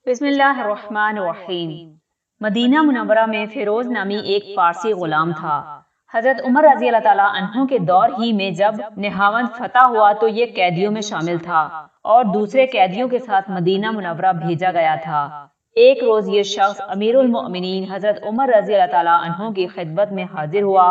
بسم اللہ الرحمن الرحیم۔ مدینہ منورہ میں فیروز نامی ایک پارسی غلام تھا۔ حضرت عمر رضی اللہ تعالیٰ عنہ کے دور ہی میں جب نہاوند فتح ہوا تو یہ قیدیوں میں شامل تھا اور دوسرے قیدیوں کے ساتھ مدینہ منورہ بھیجا گیا تھا۔ ایک روز یہ شخص امیر المؤمنین حضرت عمر رضی اللہ تعالیٰ عنہ کی خدمت میں حاضر ہوا۔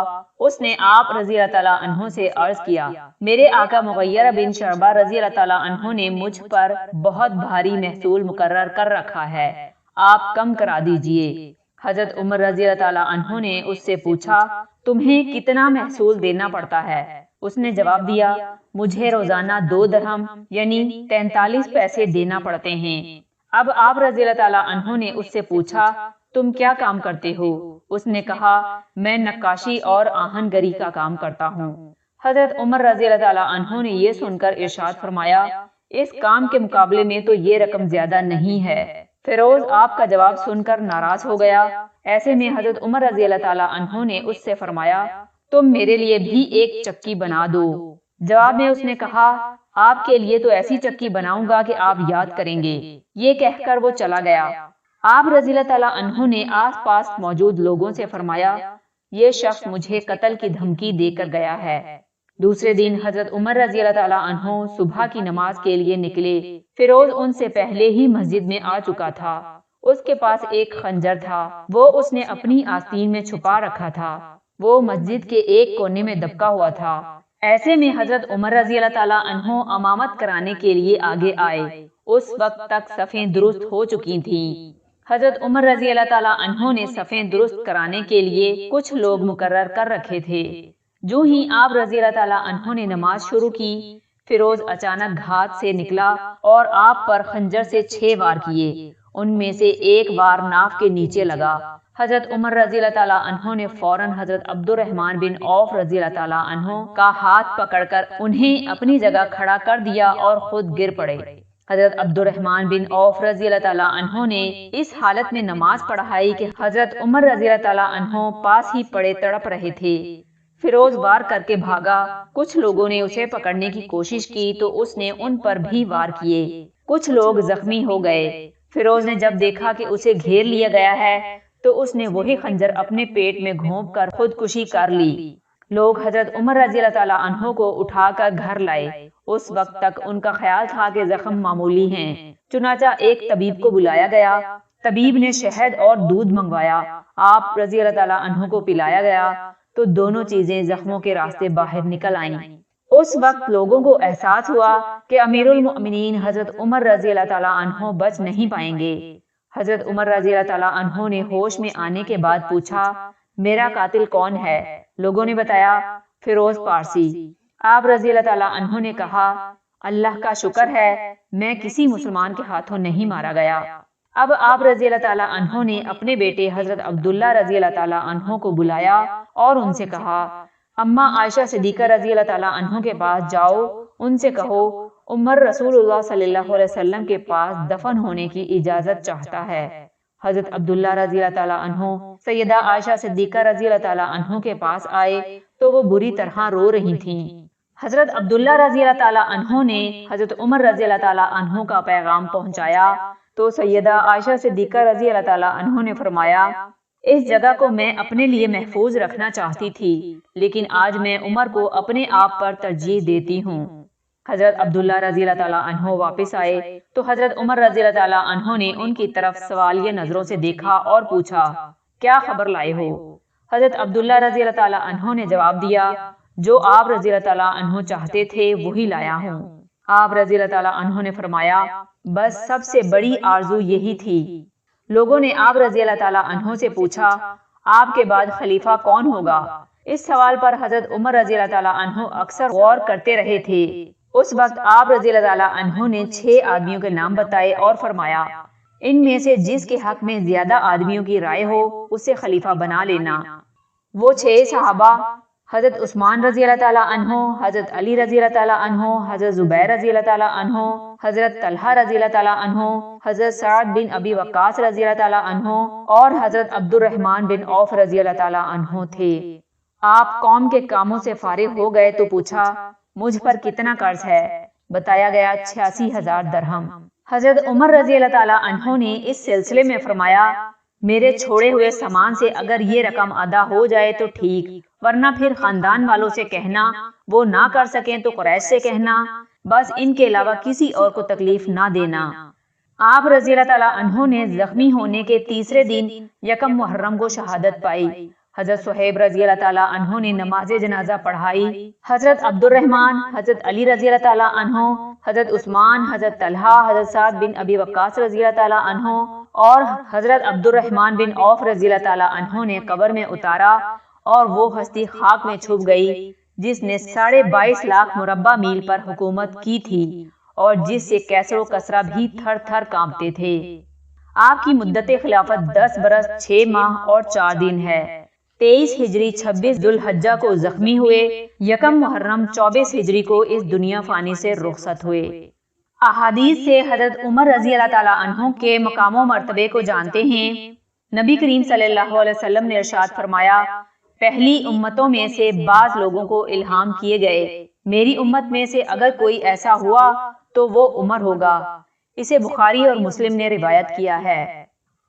اس نے آپ رضی اللہ تعالیٰ عنہ سے عرض کیا، میرے آقا مغیرہ بن شعبہ رضی اللہ تعالیٰ عنہ نے مجھ پر بہت بھاری محصول مقرر کر رکھا ہے، آپ کم کرا دیجئے۔ حضرت عمر رضی اللہ تعالیٰ عنہ نے اس سے پوچھا، تمہیں کتنا محصول دینا پڑتا ہے؟ اس نے جواب دیا، مجھے روزانہ 2 درہم یعنی 43 پیسے دینا پڑتے ہیں۔ اب آپ رضی اللہ تعالیٰ عنہ نے اس سے پوچھا، تم کیا کام کرتے ہو؟ اس نے کہا، میں نقاشی اور آہن گری کا کام کرتا ہوں۔ حضرت عمر رضی اللہ تعالیٰ عنہ نے یہ سن کر ارشاد فرمایا، اس کام کے مقابلے میں تو یہ رقم زیادہ نہیں ہے۔ فیروز آپ کا جواب سن کر ناراض ہو گیا۔ ایسے میں حضرت عمر رضی اللہ تعالیٰ عنہ نے اس سے فرمایا، تم میرے لیے بھی ایک چکی بنا دو۔ جواب میں اس نے کہا، آپ کے لیے تو ایسی چکی بناؤں گا کہ آپ یاد کریں گے۔ یہ کہہ کر وہ چلا گیا۔ آپ رضی اللہ تعالیٰ عنہ نے آس پاس موجود لوگوں سے فرمایا، یہ شخص مجھے قتل کی دھمکی دے کر گیا ہے۔ دوسرے دن حضرت عمر رضی اللہ تعالیٰ عنہ صبح کی نماز کے لیے نکلے۔ فیروز ان سے پہلے ہی مسجد میں آ چکا تھا۔ اس کے پاس ایک خنجر تھا، وہ اس نے اپنی آستین میں چھپا رکھا تھا۔ وہ مسجد کے ایک کونے میں دبکا ہوا تھا۔ ایسے میں حضرت عمر رضی اللہ تعالیٰ عنہ امامت کرانے کے لیے آگے آئے۔ اس وقت تک صفیں درست ہو چکی تھیں۔ حضرت عمر رضی اللہ تعالیٰ عنہ نے صفیں درست کرانے کے لیے کچھ لوگ مقرر کر رکھے تھے۔ جو ہی آپ رضی اللہ تعالیٰ عنہ نے نماز شروع کی، فیروز اچانک گھات سے نکلا اور آپ پر خنجر سے 6 وار کیے۔ ان میں سے ایک وار ناف کے نیچے لگا۔ حضرت عمر رضی اللہ تعالیٰ عنہ نے فوراً حضرت عبد الرحمن بن عوف رضی اللہ تعالیٰ عنہ کا ہاتھ پکڑ کر انہیں اپنی جگہ کھڑا کر دیا اور خود گر پڑے۔ حضرت عبد الرحمن بن عوف رضی اللہ تعالیٰ عنہ نے اس حالت میں نماز پڑھائی کہ حضرت عمر رضی اللہ تعالیٰ عنہ پاس ہی پڑے تڑپ رہے تھے۔ فیروز وار کر کے بھاگا۔ کچھ لوگوں نے اسے پکڑنے کی کوشش کی تو اس نے ان پر بھی وار کیے۔ کچھ لوگ زخمی ہو گئے۔ فیروز نے جب دیکھا کہ اسے گھیر لیا گیا ہے تو اس نے وہی خنجر اپنے پیٹ میں گھونپ کر خودکشی کر لی۔ لوگ حضرت عمر رضی اللہ تعالیٰ عنہ کو اٹھا کر گھر لائے۔ اس وقت تک ان کا خیال تھا کہ زخم معمولی ہیں، چنانچہ ایک طبیب کو بلایا گیا۔ طبیب نے شہد اور دودھ منگوایا، آپ رضی اللہ تعالیٰ عنہ کو پلایا گیا تو دونوں چیزیں زخموں کے راستے باہر نکل آئیں۔ اس وقت لوگوں کو احساس ہوا کہ امیر المؤمنین حضرت عمر رضی اللہ تعالیٰ عنہ بچ نہیں پائیں گے۔ حضرت عمر رضی اللہ تعالیٰ عنہ نے ہوش میں آنے کے بعد پوچھا، میرا قاتل کون ہے؟ لوگوں نے بتایا، فیروز پارسی۔ آپ رضی اللہ تعالیٰ عنہ نے کہا، اللہ کا شکر ہے میں کسی مسلمان کے ہاتھوں نہیں مارا گیا۔ اب آپ رضی اللہ تعالیٰ عنہ نے اپنے بیٹے حضرت عبداللہ رضی اللہ تعالیٰ عنہ کو بلایا اور ان سے کہا، اماں عائشہ صدیقہ رضی اللہ تعالیٰ عنہ کے پاس جاؤ، ان سے کہو عمر رسول اللہ صلی اللہ علیہ وسلم کے پاس دفن ہونے کی اجازت چاہتا ہے۔ حضرت عبداللہ رضی اللہ تعالیٰ عنہ سیدہ عائشہ صدیقہ رضی اللہ تعالیٰ عنہ کے پاس آئے تو وہ بری طرح رو رہی تھیں۔ حضرت عبداللہ رضی اللہ تعالیٰ عنہ نے حضرت عمر رضی اللہ تعالیٰ عنہ کا پیغام پہنچایا تو سیدہ عائشہ صدیقہ رضی اللہ تعالیٰ عنہ نے فرمایا، اس جگہ کو میں اپنے لیے محفوظ رکھنا چاہتی تھی، لیکن آج میں عمر کو اپنے آپ پر ترجیح دیتی ہوں۔ حضرت عبداللہ رضی اللہ تعالیٰ عنہ واپس آئے تو حضرت عمر رضی اللہ تعالیٰ عنہ نے ان کی طرف سوالیہ نظروں سے دیکھا اور پوچھا، کیا خبر لائے ہو؟ حضرت عبداللہ رضی اللہ تعالیٰ عنہ نے جواب دیا، جو آپ رضی اللہ تعالیٰ عنہ چاہتے تھے وہی لایا ہوں۔ آپ رضی اللہ تعالیٰ عنہ نے فرمایا، بس سب سے بڑی آرزو یہی تھی۔ لوگوں نے آپ رضی اللہ تعالیٰ عنہ سے پوچھا، آپ کے بعد خلیفہ کون ہوگا؟ اس سوال پر حضرت عمر رضی اللہ تعالیٰ عنہ اکثر غور کرتے رہے تھے۔ اس وقت آپ رضی اللہ تعالیٰ عنہ نے 6 آدمیوں کے نام بتائے اور فرمایا، ان میں سے جس کے حق میں زیادہ آدمیوں کی رائے ہو اسے خلیفہ بنا لینا۔ وہ 6 صحابہ حضرت عثمان رضی اللہ تعالیٰ عنہ، حضرت علی رضی اللہ تعالیٰ عنہ، حضرت زبیر رضی اللہ تعالیٰ عنہ، حضرت طلحہ رضی اللہ تعالیٰ عنہ، حضرت سعد بن ابی وقاص رضی اللہ تعالیٰ عنہ اور حضرت عبد الرحمن بن عوف رضی اللہ تعالیٰ عنہ تھے۔ آپ قوم کے کاموں سے فارغ ہو گئے تو پوچھا، مجھ پر کتنا قرض ہے؟ بتایا گیا 86,000 درہم۔ حضرت عمر رضی اللہ تعالیٰ عنہ نے اس سلسلے میں فرمایا، میرے چھوڑے ہوئے سامان سے اگر یہ رقم ادا ہو جائے تو ٹھیک، ورنہ پھر خاندان والوں سے کہنا، وہ نہ کر سکیں تو قریش سے کہنا، بس ان کے علاوہ کسی اور کو تکلیف نہ دینا۔ آپ رضی اللہ تعالیٰ عنہ نے زخمی ہونے کے تیسرے دن یکم محرم کو شہادت پائی۔ حضرت صہیب رضی اللہ تعالیٰ عنہ نے نماز جنازہ پڑھائی۔ حضرت عبد الرحمن، حضرت علی رضی اللہ تعالیٰ عنہ، حضرت عثمان، حضرت طلحہ، حضرت سعد بن ابی وقاص رضی اللہ تعالیٰ عنہ اور حضرت عبد الرحمن بن عوف رضی اللہ تعالیٰ عنہ نے قبر میں اتارا، اور وہ ہستی خاک میں چھپ گئی جس نے 22.5 لاکھ مربع میل پر حکومت کی تھی اور جس سے کیسر و کسرا بھی تھر تھر کانپتے تھے۔ آپ کی مدت خلافت 10 برس 6 ماہ اور 4 دن ہے۔ 23 ہجری 26 ذوالحجہ کو زخمی ہوئے، یکم محرم 24 ہجری کو اس دنیا فانی سے رخصت ہوئے۔ احادیث سے حضرت عمر رضی اللہ تعالیٰ عنہ کے مقام و مرتبے کو جانتے ہیں۔ نبی کریم صلی اللہ علیہ وسلم نے ارشاد فرمایا، پہلی امتوں میں سے بعض لوگوں کو الہام کیے گئے، میری امت میں سے اگر کوئی ایسا ہوا تو وہ عمر ہوگا۔ اسے بخاری اور مسلم نے روایت کیا ہے۔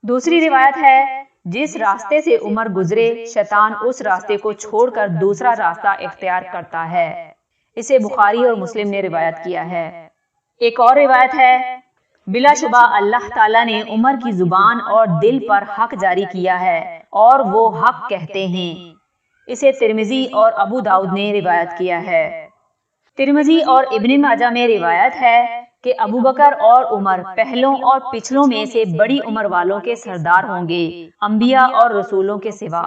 دوسری روایت ہے، جس راستے سے عمر گزرے، شیطان اس راستے کو چھوڑ کر دوسرا راستہ اختیار کرتا ہے۔ اسے بخاری اور مسلم نے روایت کیا ہے۔ ایک اور روایت ہے، بلا شبہ اللہ تعالیٰ نے عمر کی زبان اور دل پر حق جاری کیا ہے اور وہ حق کہتے ہیں۔ اسے ترمذی اور ابو داؤد نے روایت کیا ہے۔ ترمذی اور ابن ماجہ میں روایت ہے کہ ابو بکر اور عمر پہلوں اور پچھلوں میں سے بڑی عمر والوں کے سردار ہوں گے، انبیاء اور رسولوں کے سوا۔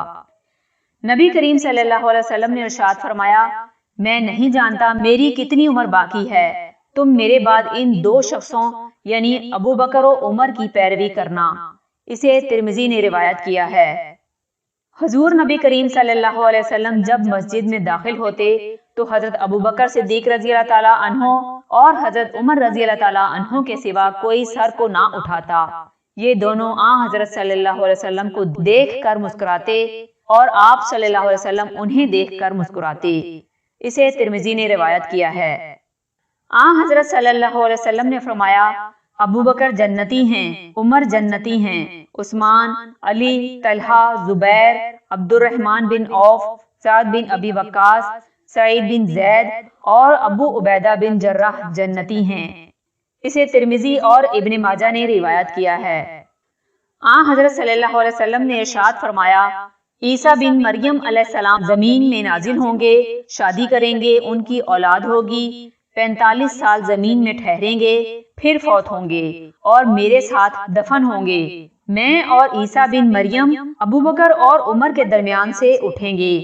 نبی کریم صلی اللہ علیہ وسلم نے ارشاد فرمایا، میں نہیں جانتا میری کتنی عمر باقی ہے، تم میرے بعد ان 2 شخصوں یعنی ابو بکر و عمر کی پیروی کرنا۔ اسے ترمذی نے روایت کیا ہے۔ حضور نبی کریم صلی اللہ علیہ وسلم جب مسجد میں داخل ہوتے تو حضرت ابو بکر صدیق رضی اللہ تعالیٰ عنہ اور حضرت عمر رضی اللہ تعالیٰ عنہ کے سوا کوئی سر کو نہ اٹھاتا۔ یہ دونوں حضرت صلی اللہ علیہ وسلم کو دیکھ کر مسکراتے اور آپ صلی اللہ علیہ وسلم انہیں دیکھ کر مسکراتے۔ اسے ترمذی نے روایت کیا ہے۔ حضرت صلی اللہ علیہ وسلم نے فرمایا، ابو بکر جنتی ہیں، عمر جنتی ہیں، عثمان، علی، طلحہ، زبیر، عبد الرحمن بن عوف، سعد بن ابی وقاص، سعید بن زید اور ابو عبیدہ بن جراح جنتی ہیں۔ اسے ترمذی اور ابن ماجہ نے روایت کیا ہے۔ حضرت صلی اللہ علیہ وسلم نے ارشاد فرمایا، عیسیٰ بن مریم علیہ السلام زمین میں نازل ہوں گے، شادی کریں گے، ان کی اولاد ہوگی، 45 سال زمین میں ٹھہریں گے، پھر فوت ہوں گے اور میرے ساتھ دفن ہوں گے۔ میں اور عیسیٰ بن مریم ابو بکر اور عمر کے درمیان سے اٹھیں گے۔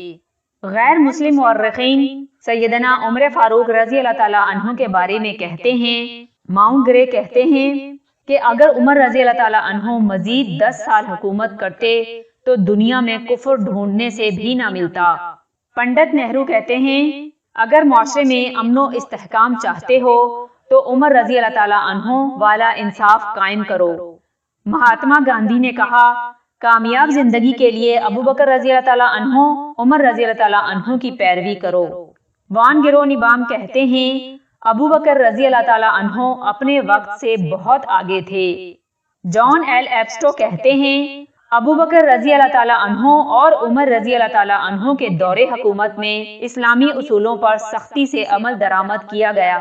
غیر مسلم مورخین سیدنا عمر فاروق رضی اللہ تعالیٰ عنہ کے بارے میں کہتے ہیں، ماؤنٹ گرے کہتے ہیں کہ اگر عمر رضی اللہ تعالیٰ عنہ مزید 10 سال حکومت کرتے تو دنیا میں کفر ڈھونڈنے سے بھی نہ ملتا۔ پنڈت نہرو کہتے ہیں، اگر معاشرے میں امن و استحکام چاہتے ہو تو عمر رضی اللہ تعالیٰ عنہ والا انصاف قائم کرو۔ مہاتما گاندھی نے کہا، کامیاب زندگی کے لیے ابو بکر رضی اللہ تعالیٰ عنہ، عمر رضی اللہ تعالیٰ عنہ کی پیروی کرو۔ وان گرو نیبام کہتے ہیں، ابو بکر رضی اللہ تعالیٰ عنہ اپنے وقت سے بہت آگے تھے۔ جان ایل ایپسٹو کہتے ہیں، ابو بکر رضی اللہ تعالیٰ عنہ اور عمر رضی اللہ تعالیٰ عنہ کے دور حکومت میں اسلامی اصولوں پر سختی سے عمل درآمد کیا گیا۔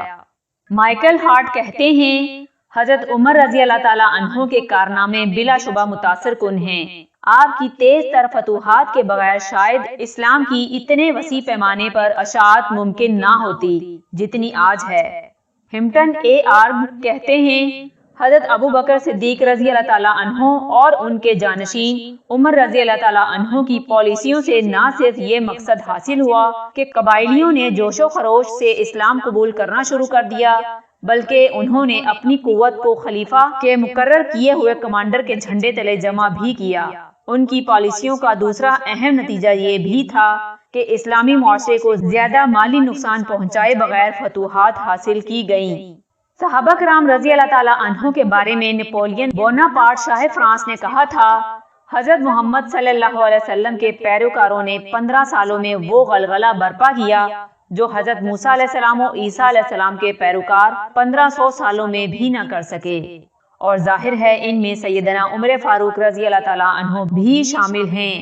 مائیکل ہارٹ کہتے ہیں، حضرت عمر رضی اللہ تعالیٰ عنہ کے کارنامے بلا شبہ متاثر کن ہیں۔ آپ کی تیز تر فتوحات کے بغیر شاید اسلام کی اتنے وسیع پیمانے پر اشاعت ممکن نہ ہوتی جتنی آج ہے۔ ہمپٹن اے آرم کہتے ہیں، حضرت ابو بکر صدیق رضی اللہ تعالیٰ عنہ اور ان کے جانشین عمر رضی اللہ تعالیٰ عنہ کی پالیسیوں سے نہ صرف یہ مقصد حاصل ہوا کہ قبائلیوں نے جوش و خروش سے اسلام قبول کرنا شروع کر دیا، بلکہ انہوں نے اپنی قوت کو خلیفہ کے مقرر کیے ہوئے کمانڈر کے جھنڈے تلے جمع بھی کیا۔ ان کی پالیسیوں کا دوسرا اہم نتیجہ یہ بھی تھا کہ اسلامی معاشرے کو زیادہ مالی نقصان پہنچائے بغیر فتوحات حاصل کی گئیں۔ صحابہ کرام رضی اللہ تعالیٰ عنہ کے بارے میں نپولین بوناپارٹ شاہ فرانس نے کہا تھا، حضرت محمد صلی اللہ علیہ وسلم کے پیروکاروں نے 15 سالوں میں وہ غلغلہ برپا کیا جو حضرت موسیٰ علیہ السلام و عیسیٰ علیہ السلام کے پیروکار 1500 سالوں میں بھی نہ کر سکے، اور ظاہر ہے ان میں سیدنا عمر فاروق رضی اللہ تعالیٰ عنہ بھی شامل ہیں۔